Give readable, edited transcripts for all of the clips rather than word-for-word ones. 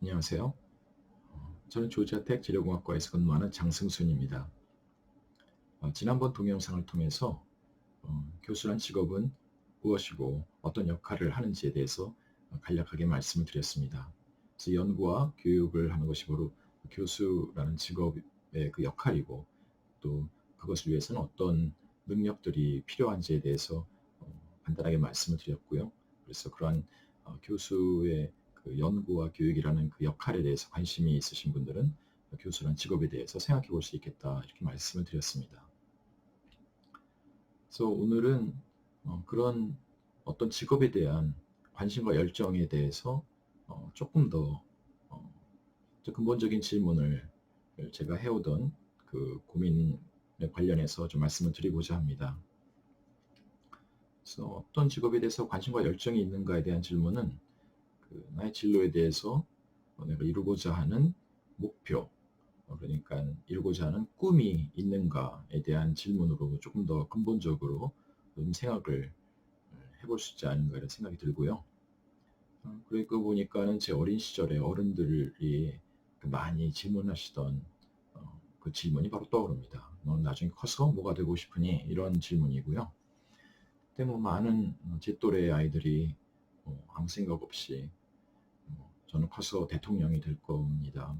안녕하세요. 저는 조지아텍 재료공학과에서 근무하는 장승순입니다. 지난번 동영상을 통해서 교수란 직업은 무엇이고 어떤 역할을 하는지에 대해서 간략하게 말씀을 드렸습니다. 그래서 연구와 교육을 하는 것이 바로 교수라는 직업의 그 역할이고, 또 그것을 위해서는 어떤 능력들이 필요한지에 대해서 간단하게 말씀을 드렸고요. 그래서 그러한 교수의 그 연구와 교육이라는 그 역할에 대해서 관심이 있으신 분들은 교수라는 직업에 대해서 생각해 볼 수 있겠다, 이렇게 말씀을 드렸습니다. 그래서 오늘은 그런 어떤 직업에 대한 관심과 열정에 대해서 조금 더 근본적인 질문을 제가 해오던 그 고민에 관련해서 좀 말씀을 드리고자 합니다. 그래서 어떤 직업에 대해서 관심과 열정이 있는가에 대한 질문은 나의 진로에 대해서 내가 이루고자 하는 목표, 그러니까 이루고자 하는 꿈이 있는가에 대한 질문으로 조금 더 근본적으로 좀 생각을 해볼 수 있지 않은가, 이런 생각이 들고요. 그러니까 보니까는 제 어린 시절에 어른들이 많이 질문하시던 그 질문이 바로 떠오릅니다. 넌 나중에 커서 뭐가 되고 싶으니? 이런 질문이고요. 그때 많은 제 또래 아이들이 아무 생각 없이 저는 커서 대통령이 될 겁니다,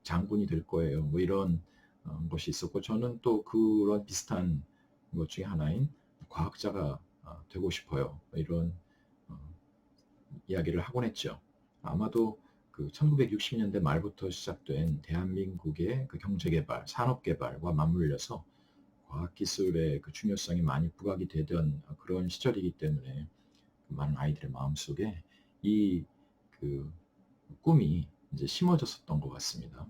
장군이 될 거예요, 이런 것이 있었고, 저는 또 그런 비슷한 것 중에 하나인 과학자가 되고 싶어요, 이런 어, 이야기를 하곤 했죠. 아마도 그 1960년대 말부터 시작된 대한민국의 그 경제개발, 산업개발과 맞물려서 과학기술의 그 중요성이 많이 부각이 되던 그런 시절이기 때문에 많은 아이들의 마음속에 이 그 꿈이 이제 심어졌었던 것 같습니다.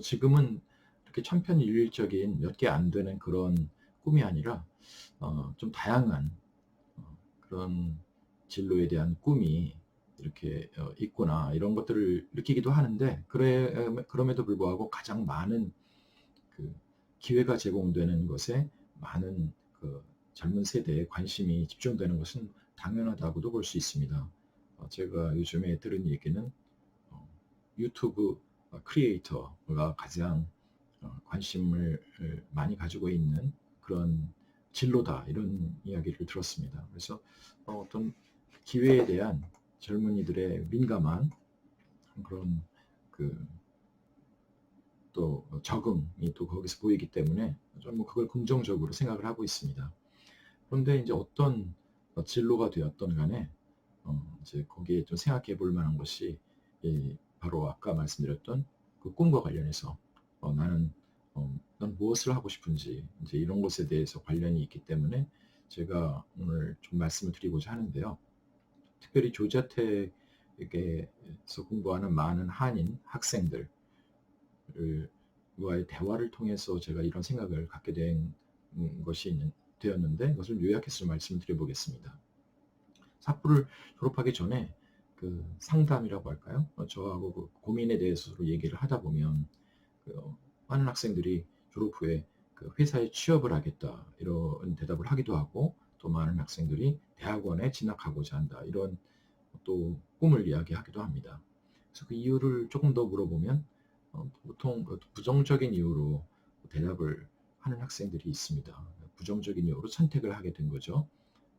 지금은 이렇게 천편일률적인 몇 개 안 되는 그런 꿈이 아니라 좀 다양한 그런 진로에 대한 꿈이 이렇게 있구나, 이런 것들을 느끼기도 하는데, 그럼에도 불구하고 가장 많은 그 기회가 제공되는 것에 많은 그 젊은 세대의 관심이 집중되는 것은 당연하다고도 볼 수 있습니다. 제가 요즘에 들은 얘기는 유튜브 크리에이터가 가장 관심을 많이 가지고 있는 그런 진로다, 이런 이야기를 들었습니다. 그래서 어떤 기회에 대한 젊은이들의 민감한 그런 그 또 적응이 또 거기서 보이기 때문에 저는 그걸 긍정적으로 생각을 하고 있습니다. 그런데 이제 어떤 진로가 되었던 간에 이제 거기에 좀 생각해 볼 만한 것이 바로 아까 말씀드렸던 그 꿈과 관련해서 나는 난 무엇을 하고 싶은지, 이제 이런 것에 대해서 관련이 있기 때문에 제가 오늘 좀 말씀을 드리고자 하는데요. 특별히 조자택에서 공부하는 많은 한인 학생들 와의 대화를 통해서 제가 이런 생각을 갖게 된 되었는데, 그것을 요약해서 말씀을 드려보겠습니다. 학부를 졸업하기 전에 그 상담이라고 할까요? 저하고 그 고민에 대해서 얘기를 하다 보면 많은 학생들이 졸업 후에 그 회사에 취업을 하겠다, 이런 대답을 하기도 하고, 또 많은 학생들이 대학원에 진학하고자 한다, 이런 또 꿈을 이야기하기도 합니다. 그래서 그 이유를 조금 더 물어보면 보통 부정적인 이유로 대답을 하는 학생들이 있습니다. 부정적인 이유로 선택을 하게 된 거죠.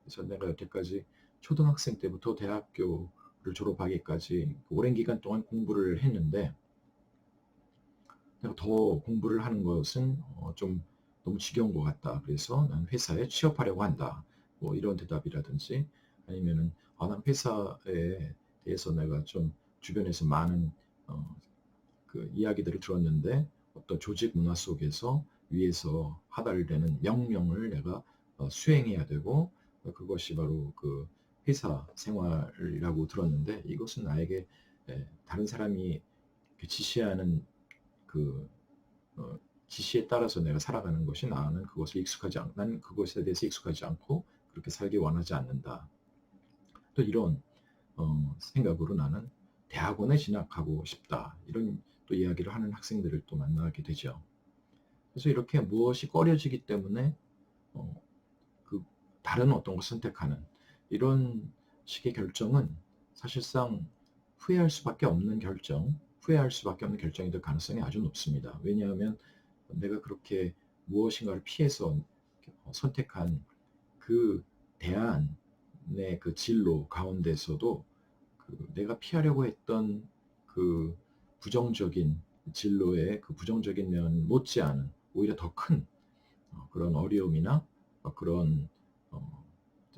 그래서 내가 여태까지 초등학생 때부터 대학교를 졸업하기까지 오랜 기간 동안 공부를 했는데, 내가 더 공부를 하는 것은 좀 너무 지겨운 것 같다, 그래서 난 회사에 취업하려고 한다, 이런 대답이라든지, 아니면은 난 회사에 대해서 내가 좀 주변에서 많은 그 이야기들을 들었는데, 어떤 조직 문화 속에서 위에서 하달되는 명령을 내가 수행해야 되고, 그것이 바로 그 회사 생활이라고 들었는데, 이것은 나에게 다른 사람이 지시하는 그 지시에 따라서 내가 살아가는 것이, 난 그것에 대해서 익숙하지 않고 그렇게 살기 원하지 않는다. 또 이런 생각으로 나는 대학원에 진학하고 싶다, 이런 또 이야기를 하는 학생들을 또 만나게 되죠. 그래서 이렇게 무엇이 꺼려지기 때문에 어, 그 다른 어떤 것을 선택하는 이런 식의 결정은 사실상 후회할 수밖에 없는 결정, 후회할 수밖에 없는 결정이 될 가능성이 아주 높습니다. 왜냐하면 내가 그렇게 무엇인가를 피해서 선택한 그 대안의 그 진로 가운데서도 그 내가 피하려고 했던 그 부정적인 진로의 그 부정적인 면 못지않은 오히려 더 큰 그런 어려움이나 그런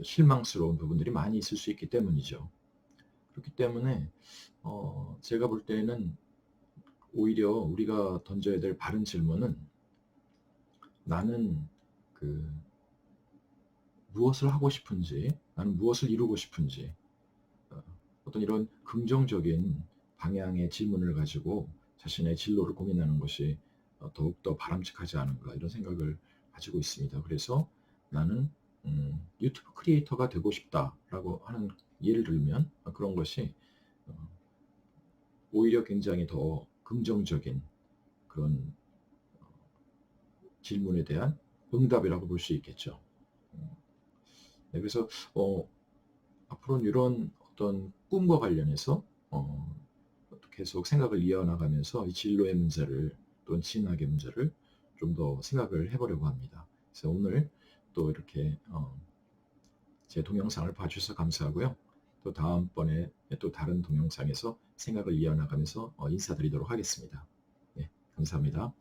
실망스러운 부분들이 많이 있을 수 있기 때문이죠. 그렇기 때문에 제가 볼 때는 오히려 우리가 던져야 될 바른 질문은 나는 그 무엇을 하고 싶은지, 나는 무엇을 이루고 싶은지, 어떤 이런 긍정적인 방향의 질문을 가지고 자신의 진로를 고민하는 것이 더욱더 바람직하지 않은가 이런 생각을 가지고 있습니다. 그래서 나는 유튜브 크리에이터가 되고 싶다라고 하는 예를 들면 그런 것이 오히려 굉장히 더 긍정적인 그런 질문에 대한 응답이라고 볼 수 있겠죠. 네, 그래서 앞으로는 이런 어떤 꿈과 관련해서 계속 생각을 이어나가면서 이 진로의 문제를 또는 진학의 문제를 좀 더 생각을 해보려고 합니다. 그래서 오늘 또 이렇게 제 동영상을 봐주셔서 감사하고요. 또 다음번에 또 다른 동영상에서 생각을 이어나가면서 인사드리도록 하겠습니다. 네, 감사합니다.